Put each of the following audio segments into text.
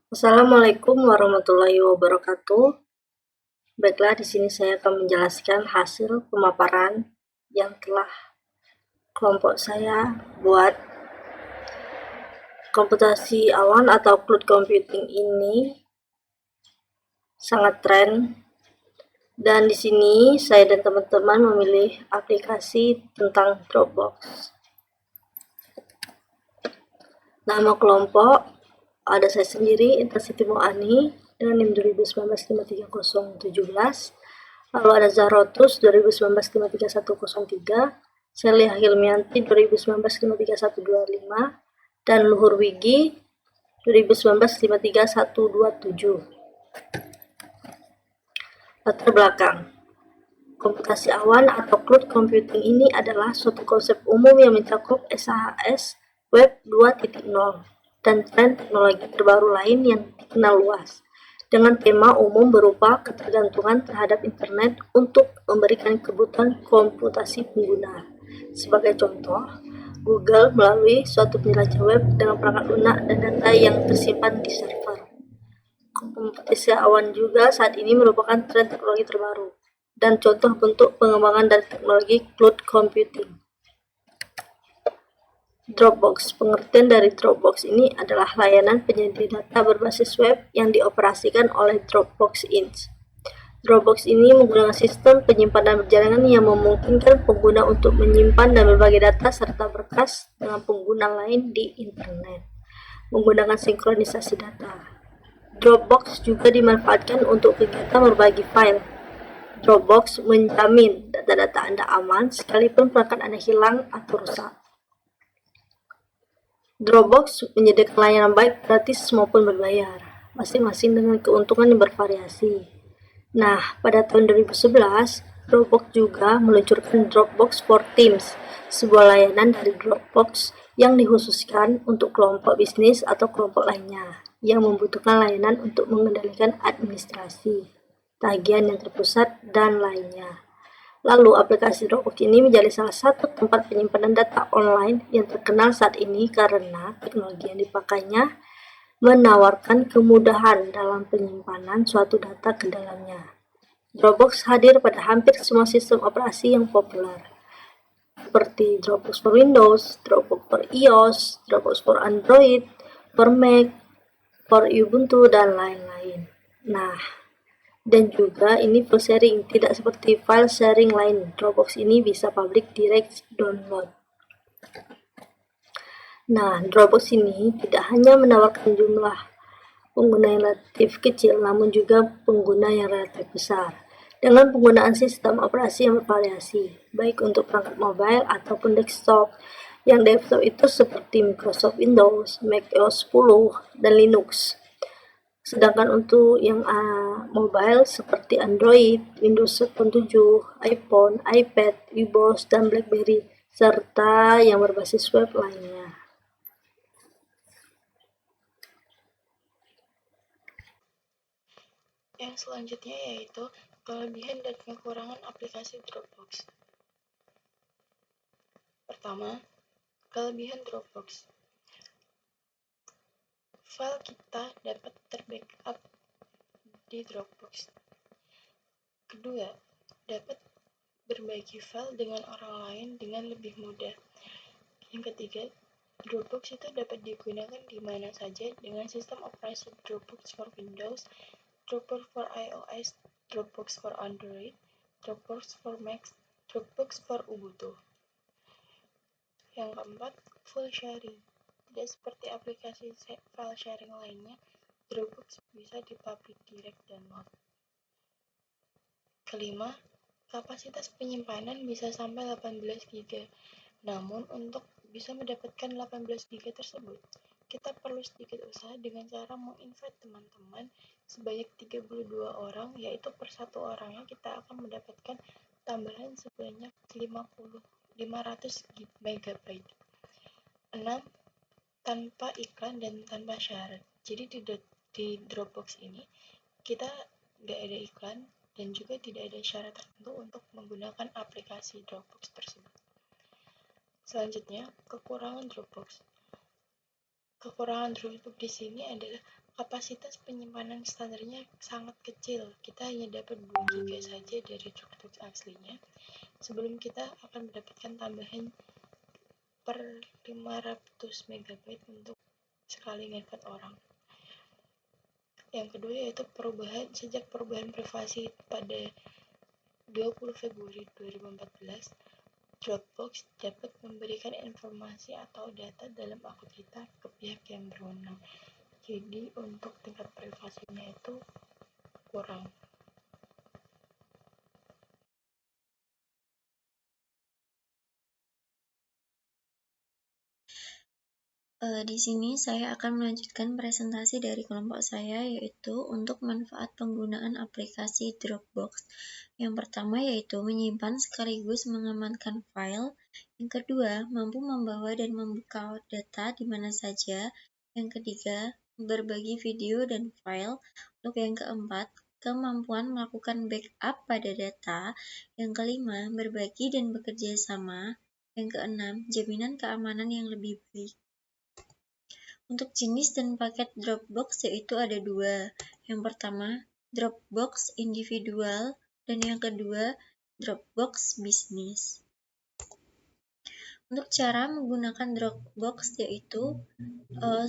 Assalamualaikum warahmatullahi wabarakatuh. Baiklah, di sini saya akan menjelaskan hasil pemaparan yang telah kelompok saya buat. Komputasi awan atau cloud computing ini sangat tren, dan di sini saya dan teman-teman memilih aplikasi tentang Dropbox. Nama kelompok ada saya sendiri, Intan Siti Moani, dengan NIM 2019-53017. Lalu ada Zahrotus 2019-53103, Celia Hilmianti 2019-53125, dan Luhur Wigi 2019-53127. Latar belakang. Komputasi awan atau cloud computing ini adalah suatu konsep umum yang mencakup SaaS Web 2.0 dan tren teknologi terbaru lain yang dikenal luas, dengan tema umum berupa ketergantungan terhadap internet untuk memberikan kebutuhan komputasi pengguna. Sebagai contoh, Google melalui suatu penjelajah web dengan perangkat lunak dan data yang tersimpan di server. Komputasi awan juga saat ini merupakan tren teknologi terbaru dan contoh bentuk pengembangan dari teknologi cloud computing. Dropbox. Pengertian dari Dropbox ini adalah layanan penyedia data berbasis web yang dioperasikan oleh Dropbox Inc. Dropbox ini menggunakan sistem penyimpanan berjalangan yang memungkinkan pengguna untuk menyimpan dan berbagi data serta berkas dengan pengguna lain di internet menggunakan sinkronisasi data. Dropbox juga dimanfaatkan untuk kegiatan berbagi file. Dropbox menjamin data-data Anda aman sekalipun perangkat Anda hilang atau rusak. Dropbox menyediakan layanan baik gratis maupun berbayar, masing-masing dengan keuntungan yang bervariasi. Nah, pada tahun 2011, Dropbox juga meluncurkan Dropbox for Teams, sebuah layanan dari Dropbox yang dikhususkan untuk kelompok bisnis atau kelompok lainnya yang membutuhkan layanan untuk mengendalikan administrasi, tagihan yang terpusat, dan lainnya. Lalu, aplikasi Dropbox ini menjadi salah satu tempat penyimpanan data online yang terkenal saat ini karena teknologi yang dipakainya menawarkan kemudahan dalam penyimpanan suatu data ke dalamnya. Dropbox hadir pada hampir semua sistem operasi yang populer, seperti Dropbox for Windows, Dropbox for iOS, Dropbox for Android, for Mac, for Ubuntu, dan lain-lain. Nah, dan juga ini file sharing, tidak seperti file sharing lain. Dropbox ini bisa public direct download. Nah, Dropbox ini tidak hanya menawarkan jumlah pengguna yang relatif kecil, namun juga pengguna yang relatif besar, dengan penggunaan sistem operasi yang bervariasi, baik untuk perangkat mobile ataupun desktop. Yang desktop itu seperti Microsoft Windows, Mac OS 10, dan Linux. Sedangkan untuk yang mobile seperti Android, Windows 7, iPhone, iPad, iOS, dan BlackBerry, serta yang berbasis web lainnya. Yang selanjutnya yaitu kelebihan dan kekurangan aplikasi Dropbox. Pertama, kelebihan Dropbox. File kita dapat terbackup di Dropbox. Kedua, dapat berbagi file dengan orang lain dengan lebih mudah. Yang ketiga, Dropbox itu dapat digunakan di mana saja dengan sistem operasi Dropbox for Windows, Dropbox for iOS, Dropbox for Android, Dropbox for Mac, Dropbox for Ubuntu. Yang keempat, full sharing. Tidak seperti aplikasi file sharing lainnya, Dropbox bisa di-public direct download. Kelima, kapasitas penyimpanan bisa sampai 18 GB. Namun, untuk bisa mendapatkan 18 GB tersebut, kita perlu sedikit usaha dengan cara menginvite teman-teman sebanyak 32 orang, yaitu per satu orangnya kita akan mendapatkan tambahan sebanyak 500 MB. 6. Tanpa iklan dan tanpa syarat. Jadi di Dropbox ini kita nggak ada iklan dan juga tidak ada syarat tertentu untuk menggunakan aplikasi Dropbox tersebut. Selanjutnya, kekurangan Dropbox. kekurangan Dropbox di sini adalah kapasitas penyimpanan standarnya sangat kecil. Kita hanya dapat 2 GB saja dari Dropbox aslinya. Sebelum kita akan mendapatkan tambahan per 500 MB untuk sekali ngekot orang. Yang kedua yaitu sejak perubahan privasi pada 20 Februari 2014, Dropbox dapat memberikan informasi atau data dalam akun kita ke pihak yang berwenang. Jadi untuk tingkat privasinya itu kurang. Di sini saya akan melanjutkan presentasi dari kelompok saya, yaitu untuk manfaat penggunaan aplikasi Dropbox. Yang pertama yaitu menyimpan sekaligus mengamankan file. Yang kedua, mampu membawa dan membuka data di mana saja. Yang ketiga, berbagi video dan file. Untuk yang keempat, kemampuan melakukan backup pada data. Yang kelima, berbagi dan bekerja sama. Yang keenam, jaminan keamanan yang lebih baik. Untuk jenis dan paket Dropbox yaitu ada 2. Yang pertama, Dropbox individual, dan yang kedua, Dropbox bisnis. Untuk cara menggunakan Dropbox yaitu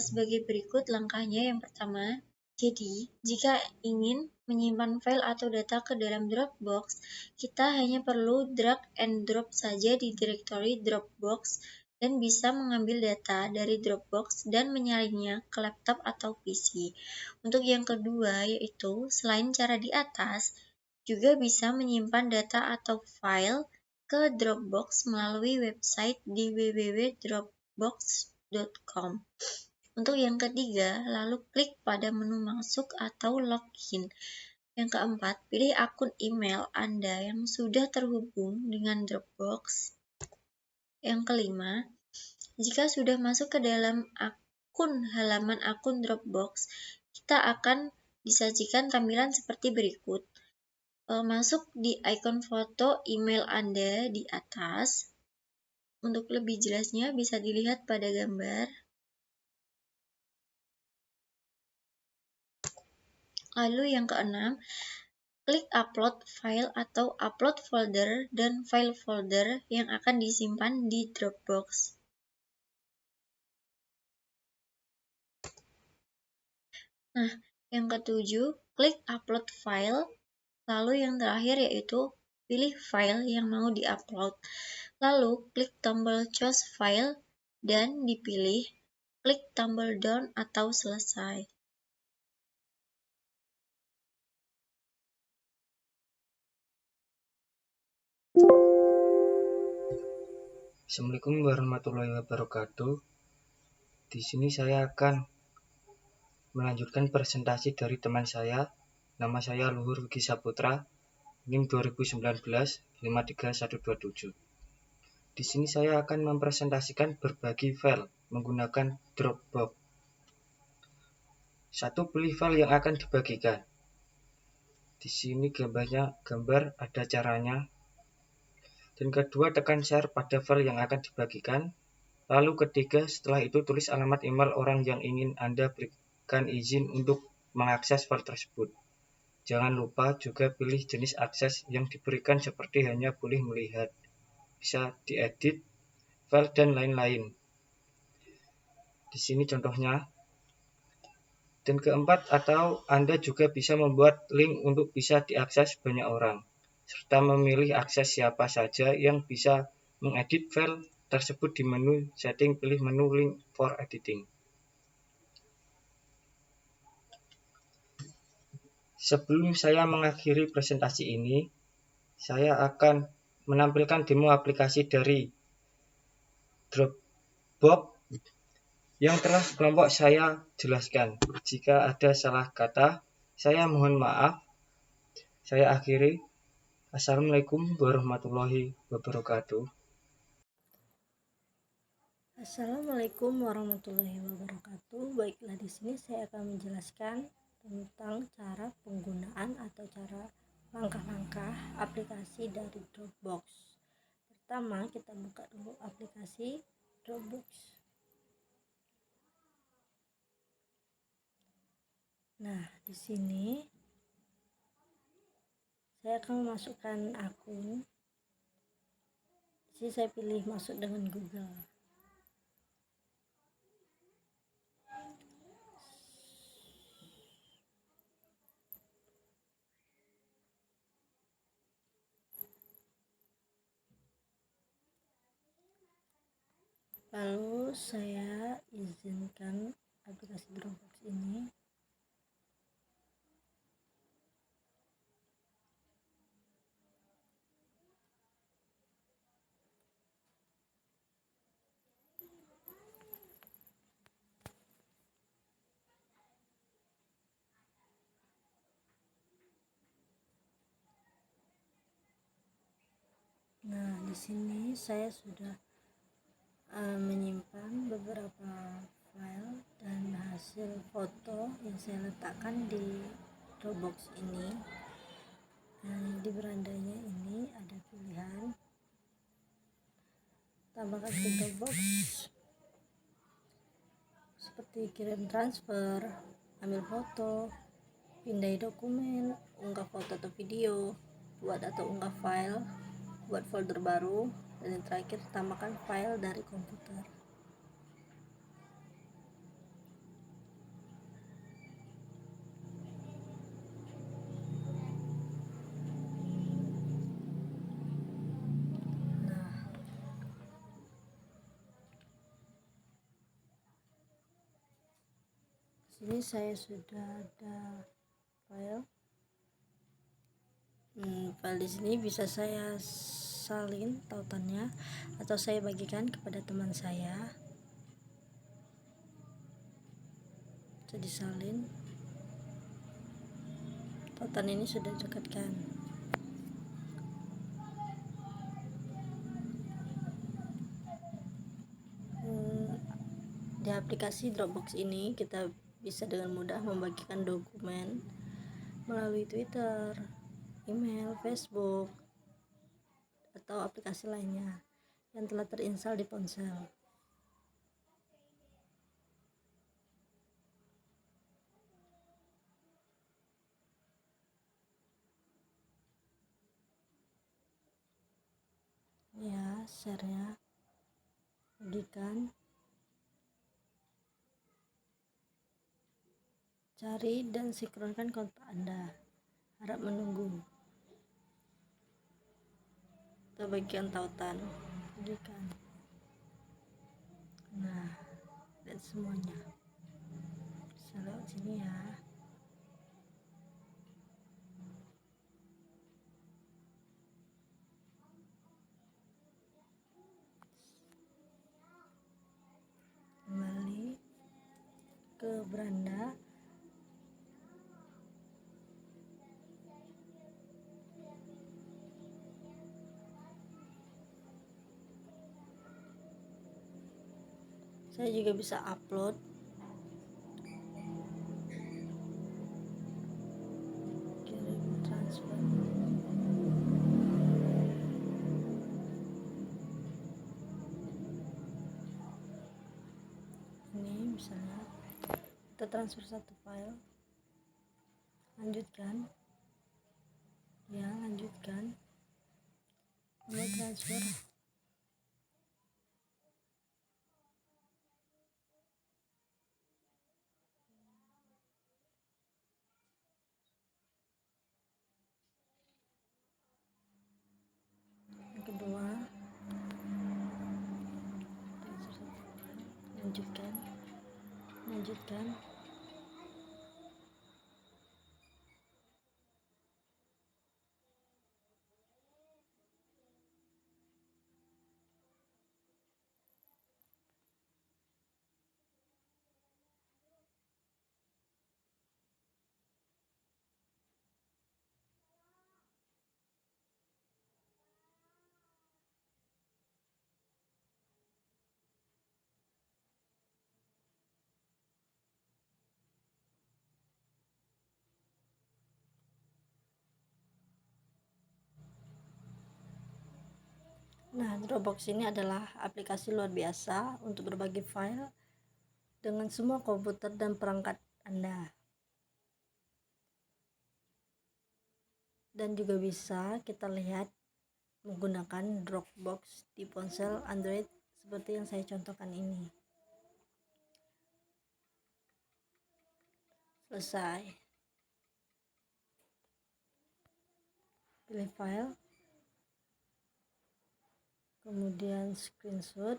sebagai berikut langkahnya. Yang pertama, jadi jika ingin menyimpan file atau data ke dalam Dropbox, kita hanya perlu drag and drop saja di direktori Dropbox dan bisa mengambil data dari Dropbox dan menyalinnya ke laptop atau PC. Untuk yang kedua yaitu, selain cara di atas, juga bisa menyimpan data atau file ke Dropbox melalui website di www.dropbox.com. Untuk yang ketiga, lalu klik pada menu masuk atau login. Yang keempat, pilih akun email Anda yang sudah terhubung dengan Dropbox. Yang kelima, jika sudah masuk ke dalam halaman akun Dropbox, kita akan disajikan tampilan seperti berikut. Masuk di ikon foto email Anda di atas. Untuk lebih jelasnya bisa dilihat pada gambar. Lalu yang keenam, klik upload file atau upload folder dan file folder yang akan disimpan di Dropbox. Nah, yang ketujuh, klik upload file. Lalu yang terakhir yaitu pilih file yang mau diupload. Lalu klik tombol choose file dan dipilih klik tombol down atau selesai. Assalamualaikum warahmatullahi wabarakatuh. Di sini saya akan melanjutkan presentasi dari teman saya. Nama saya Luhur Wigi Saputra, NIM 2019 53127. Di sini saya akan mempresentasikan berbagi file menggunakan Dropbox. Satu, pilih file yang akan dibagikan. Di sini gambar ada caranya. Dan kedua, tekan share pada file yang akan dibagikan. Lalu ketiga, setelah itu tulis alamat email orang yang ingin Anda berikan izin untuk mengakses file tersebut. Jangan lupa juga pilih jenis akses yang diberikan seperti hanya boleh melihat, bisa diedit, file, dan lain-lain. Di sini contohnya. Dan keempat, atau Anda juga bisa membuat link untuk bisa diakses banyak orang, serta memilih akses siapa saja yang bisa mengedit file tersebut di menu setting, pilih menu link for editing. Sebelum saya mengakhiri presentasi ini, saya akan menampilkan demo aplikasi dari Dropbox yang telah kelompok saya jelaskan. Jika ada salah kata, saya mohon maaf. Saya akhiri. Assalamualaikum warahmatullahi wabarakatuh. Assalamualaikum warahmatullahi wabarakatuh. Baiklah, di sini saya akan menjelaskan tentang cara penggunaan atau cara langkah-langkah aplikasi dari Dropbox. Pertama, kita buka dulu aplikasi Dropbox. Nah, di sini saya akan memasukkan akun. Di sini saya pilih masuk dengan Google. Lalu saya izinkan aplikasi Dropbox ini. Nah, di sini saya sudah menyimpan beberapa file dan hasil foto yang saya letakkan di Dropbox ini. Nah, di berandanya ini ada pilihan tambahkan ke Dropbox seperti kirim transfer, ambil foto, pindai dokumen, unggah foto atau video, buat atau unggah file, buat folder baru, dan yang terakhir tambahkan file dari komputer. Sini saya sudah ada file. File di sini bisa saya salin tautannya atau saya bagikan kepada teman saya. Bisa disalin. Tautan ini sudah dekatkan. Di aplikasi Dropbox ini kita bisa dengan mudah membagikan dokumen melalui Twitter, email, Facebook, atau aplikasi lainnya yang telah terinstall di ponsel. Ya, share-nya, bagikan, cari dan sinkronkan kontak Anda. Harap menunggu. Kita bagikan tautan, bagikan. Nah, dan semuanya bisa lewat sini ya. Kembali ke beranda. Saya juga bisa upload kirim transfer. Ini misalnya kita transfer satu file, lanjutkan, ya lanjutkan, mulai transfer. Yang kedua, lanjutkan, lanjutkan. Nah, Dropbox ini adalah aplikasi luar biasa untuk berbagi file dengan semua komputer dan perangkat Anda. Dan juga bisa kita lihat menggunakan Dropbox di ponsel Android seperti yang saya contohkan ini. Selesai. Pilih file, kemudian screenshot.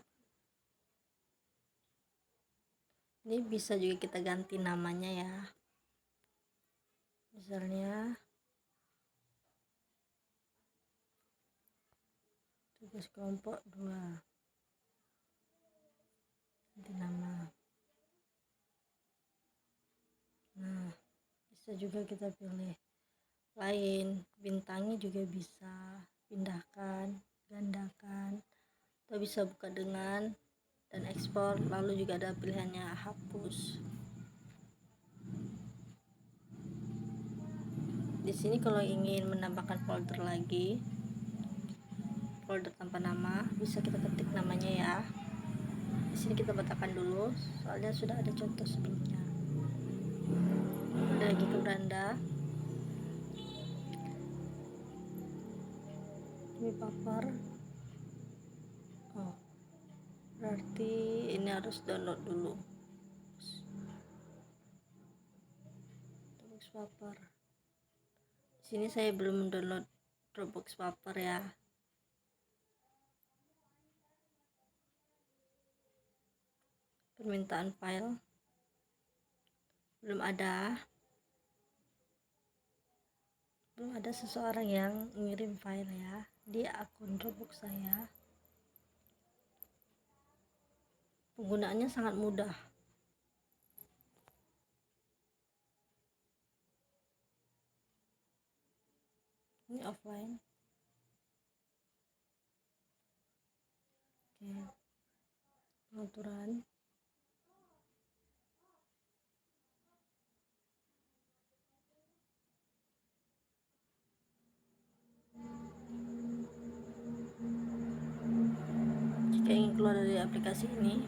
Ini bisa juga kita ganti namanya ya, misalnya tugas kelompok 2, ganti nama. Nah, bisa juga kita pilih lain, bintangi juga bisa, pindahkan, gandakan, atau bisa buka dengan dan ekspor. Lalu juga ada pilihannya hapus. Di sini kalau ingin menambahkan folder lagi, folder tanpa nama, bisa kita ketik namanya ya. Di sini kita letakkan dulu, soalnya sudah ada contoh sebelumnya. Ada lagi ke beranda. Ini paper. Oh, berarti ini harus download dulu. Dropbox paper. Di sini saya belum mendownload Dropbox paper ya. Permintaan file belum ada seseorang yang ngirim file ya di akun Dropbox saya. Penggunaannya sangat mudah. Ini offline. Oke, pengaturan. Jika ingin keluar dari aplikasi ini,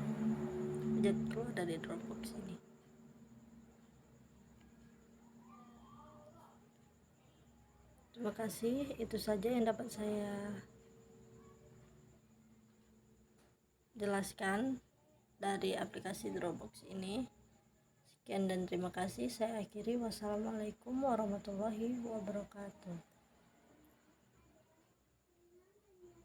keluar dari Dropbox ini. Terima kasih, itu saja yang dapat saya jelaskan dari aplikasi Dropbox ini. Sekian dan terima kasih, saya akhiri. Wassalamualaikum warahmatullahi wabarakatuh.